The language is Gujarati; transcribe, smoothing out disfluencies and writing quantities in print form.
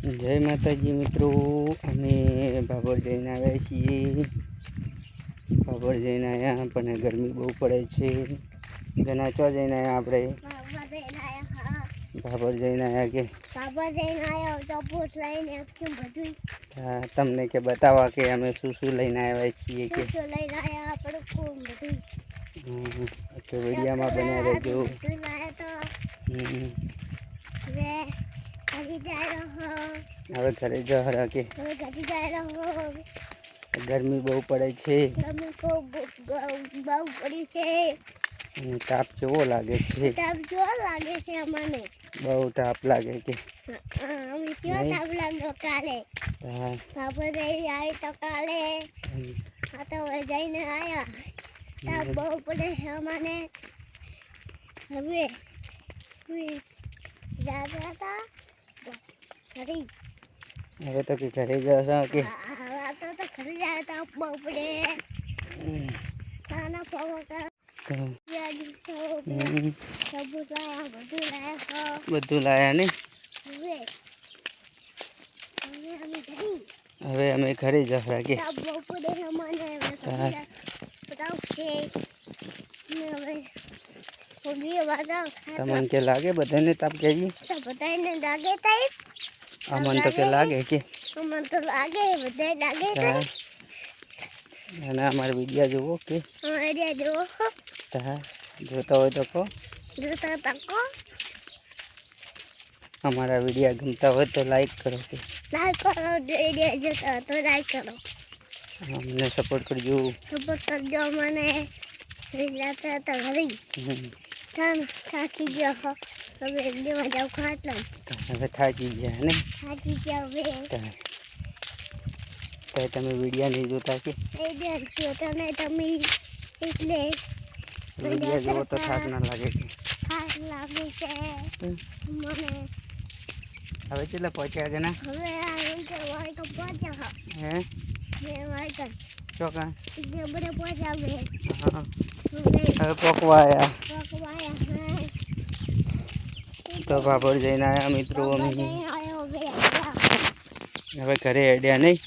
જય માતાજી મિત્રો, અમે ભાભર જઈને આવ્યા છીએ. ભાભર જઈને આવ્યા પણ ગરમી બહુ પડે છે. ઘણા ચો જઈને આવ્યા આપણે ભાભર જઈને આવ્યા કે હા, તમને કે બતાવવા કે અમે શું શું લઈને આવ્યા છીએ કે તો વિડીયોમાં બન્યા રહેજો. હવે ઘરે જવા કે ગરમી બહુ પડે છે. તાપ કેવો લાગે છે? બહુ તાપ લાગે કે જઈને આયા તાપ બહુ પડે છે અમને. હવે હવે તો કે ઘરે જશો કે ઘરે જાય તાપ બહુ પડે. બધું લાયા ને. હવે અમે ઘરે જવા કે તમને કે લાગે બધાને તાપ કહેજી બધાને લાગે તાઈ અમન તો કે લાગે કે અમન તો લાગે બધા લાગે અને અમારા વિડીયો જોવો કે વિડીયો જોવો જોતા હોય તો કહો અમારા વિડીયો ગમતા હોય તો લાઈક કરો કે વિડીયો જોતા તો લાઈક કરો. અમને સપોર્ટ કરજો મને થાકી ગયો હવે દેવા જાવ ખાટલા હવે થાકી ગયા ને તો તમે વિડીયો નહીં જોતા કે તમે એટલે વિડીયો જોવો તો થાક ના લાગે કે થાક લાગે છે મને. હવે કેટલા પહોંચ્યા જણા? હવે પહોંચ્યા હે ચોકા બધા પહોંચ્યા હા હવે પોકવા આવ્યા તો ભાભર જઈને આવ્યા મિત્રો. અમે હવે ઘરે હેડ્યા નહીં.